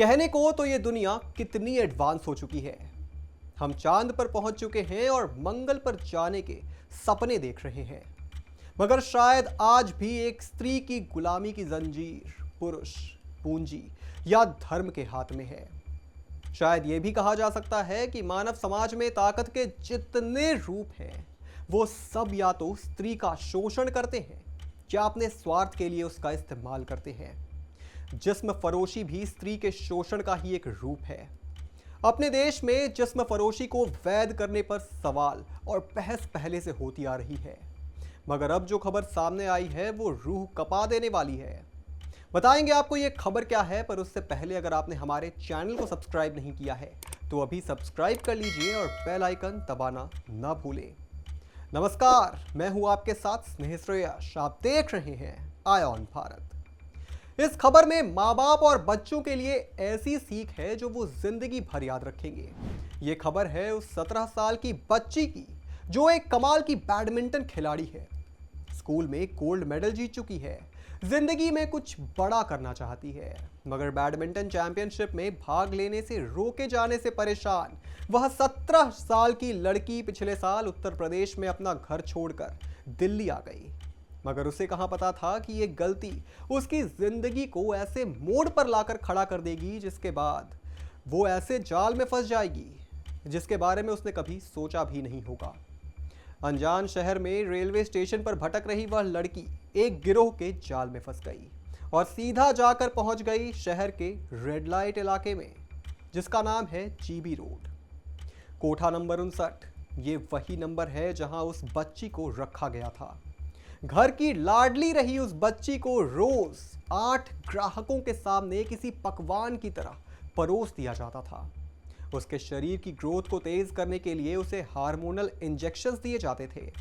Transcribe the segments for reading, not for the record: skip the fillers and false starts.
कहने को तो ये दुनिया कितनी एडवांस हो चुकी है। हम चांद पर पहुंच चुके हैं और मंगल पर जाने के सपने देख रहे हैं, मगर शायद आज भी एक स्त्री की गुलामी की जंजीर पुरुष, पूंजी या धर्म के हाथ में है। शायद ये भी कहा जा सकता है कि मानव समाज में ताकत के जितने रूप हैं, वो सब या तो स्त्री का शोषण करते हैं या अपने स्वार्थ के लिए उसका इस्तेमाल करते हैं। जिस्म फरोशी भी स्त्री के शोषण का ही एक रूप है। अपने देश में जिस्म फरोशी को वैध करने पर सवाल और बहस पहले से होती आ रही है, मगर अब जो खबर सामने आई है वो रूह कपा देने वाली है। बताएंगे आपको ये खबर क्या है, पर उससे पहले अगर आपने हमारे चैनल को सब्सक्राइब नहीं किया है तो अभी सब्सक्राइब कर लीजिए और बेल आइकन दबाना ना भूलें। नमस्कार, मैं हूं आपके साथ स्नेह श्रेयस। आप देख रहे हैं आयॉन भारत। इस खबर में माँ बाप और बच्चों के लिए ऐसी सीख है जो वो जिंदगी भर याद रखेंगे। ये खबर है उस 17 साल की बच्ची की जो एक कमाल की बैडमिंटन खिलाड़ी है। स्कूल में गोल्ड मेडल जीत चुकी है, जिंदगी में कुछ बड़ा करना चाहती है, मगर बैडमिंटन चैंपियनशिप में भाग लेने से रोके जाने से परेशान वह 17 साल की लड़की पिछले साल उत्तर प्रदेश में अपना घर छोड़कर दिल्ली आ गई। मगर उसे कहां पता था कि यह गलती उसकी जिंदगी को ऐसे मोड़ पर लाकर खड़ा कर देगी जिसके बाद वो ऐसे जाल में फंस जाएगी जिसके बारे में उसने कभी सोचा भी नहीं होगा। अनजान शहर में रेलवे स्टेशन पर भटक रही वह लड़की एक गिरोह के जाल में फंस गई और सीधा जाकर पहुंच गई शहर के रेड लाइट इलाके में, जिसका नाम है जीबी रोड। कोठा नंबर 59 ये वही नंबर है जहां उस बच्ची को रखा गया था। घर की लाडली रही उस बच्ची को रोज 8 ग्राहकों के सामने किसी पकवान की तरह परोस दिया जाता था। उसके शरीर की ग्रोथ को तेज करने के लिए उसे हार्मोनल इंजेक्शंस दिए जाते थे।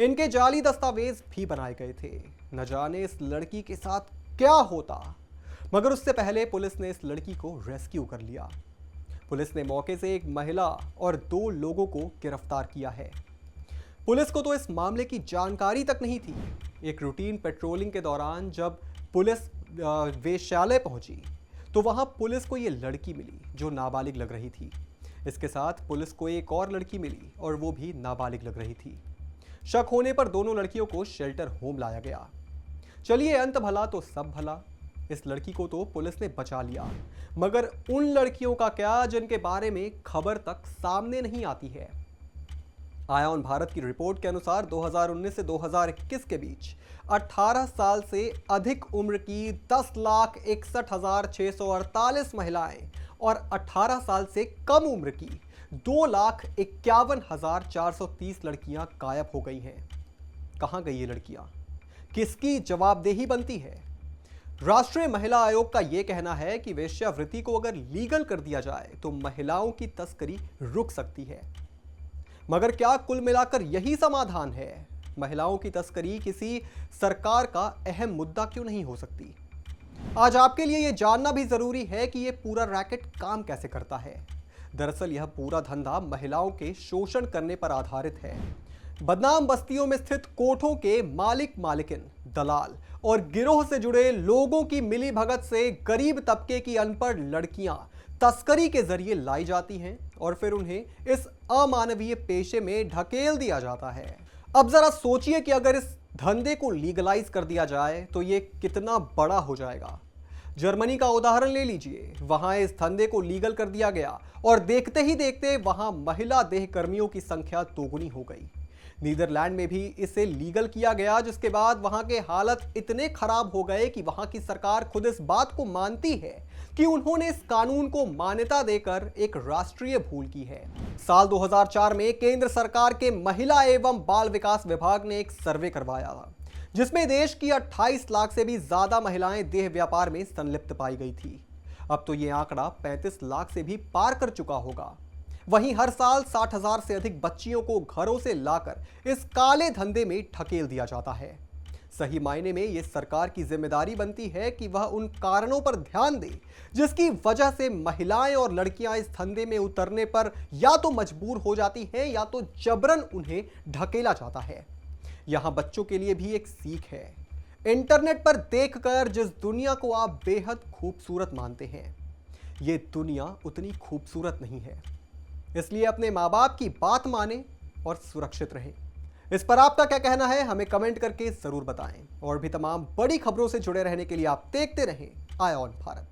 इनके जाली दस्तावेज भी बनाए गए थे। न जाने इस लड़की के साथ क्या होता, मगर उससे पहले पुलिस ने इस लड़की को रेस्क्यू कर लिया। पुलिस ने मौके से एक महिला और 2 लोगों को गिरफ्तार किया है। पुलिस को तो इस मामले की जानकारी तक नहीं थी। एक रूटीन पेट्रोलिंग के दौरान जब पुलिस वेश्यालय पहुंची तो वहां पुलिस को ये लड़की मिली जो नाबालिग लग रही थी। इसके साथ पुलिस को एक और लड़की मिली और वो भी नाबालिग लग रही थी। शक होने पर दोनों लड़कियों को शेल्टर होम लाया गया। चलिए, अंत भला तो सब भला। इस लड़की को तो पुलिस ने बचा लिया, मगर उन लड़कियों का क्या जिनके बारे में खबर तक सामने नहीं आती है। आयॉन भारत की रिपोर्ट के अनुसार 2019 से 2021 के बीच 18 साल से अधिक उम्र की 10,61,648 महिलाएं और 18 साल से कम उम्र की 2,51,430 लड़कियां गायब हो गई हैं। कहां गई ये लड़कियां? किसकी जवाबदेही बनती है? राष्ट्रीय महिला आयोग का यह कहना है कि वेश्यावृत्ति को अगर लीगल कर दिया जाए तो महिलाओं की तस्करी रुक सकती है। मगर क्या कुल मिलाकर यही समाधान है? महिलाओं की तस्करी किसी सरकार का अहम मुद्दा क्यों नहीं हो सकती? आज आपके लिए यह जानना भी जरूरी है कि यह पूरा रैकेट काम कैसे करता है। दरअसल यह पूरा धंधा महिलाओं के शोषण करने पर आधारित है। बदनाम बस्तियों में स्थित कोठों के मालिक मालिकिन, दलाल और गिरोह से जुड़े लोगों की मिलीभगत से गरीब तबके की अनपढ़ लड़कियां तस्करी के जरिए लाई जाती हैं और फिर उन्हें इस अमानवीय पेशे में ढकेल दिया जाता है। अब जरा सोचिए कि अगर इस धंधे को लीगलाइज कर दिया जाए तो ये कितना बड़ा हो जाएगा। जर्मनी का उदाहरण ले लीजिए। वहां इस धंधे को लीगल कर दिया गया और देखते ही देखते वहां महिला देह कर्मियों की संख्या दोगुनी हो गई। नीदरलैंड में भी इसे लीगल किया गया, जिसके बाद वहां के हालत इतने खराब हो गए कि वहां की सरकार खुद इस बात को मानती है कि उन्होंने इस कानून को मान्यता देकर एक राष्ट्रीय भूल की है। साल 2004 में केंद्र सरकार के महिला एवं बाल विकास विभाग ने एक सर्वे करवाया था, जिसमें देश की 28 लाख से भी ज्यादा महिलाएं देह व्यापार में संलिप्त पाई गई थी। अब तो ये आंकड़ा 35 लाख से भी पार कर चुका होगा। वहीं हर साल 60,000 से अधिक बच्चियों को घरों से लाकर इस काले धंधे में ढकेल दिया जाता है। सही मायने में यह सरकार की जिम्मेदारी बनती है कि वह उन कारणों पर ध्यान दे जिसकी वजह से महिलाएं और लड़कियां इस धंधे में उतरने पर या तो मजबूर हो जाती हैं या तो जबरन उन्हें ढकेला जाता है। यहां बच्चों के लिए भी एक सीख है। इंटरनेट पर देखकर जिस दुनिया को आप बेहद खूबसूरत मानते हैं, ये दुनिया उतनी खूबसूरत नहीं है। इसलिए अपने माँ बाप की बात माने और सुरक्षित रहें। इस पर आपका क्या कहना है, हमें कमेंट करके जरूर बताएं। और भी तमाम बड़ी खबरों से जुड़े रहने के लिए आप देखते रहें आय ऑन भारत।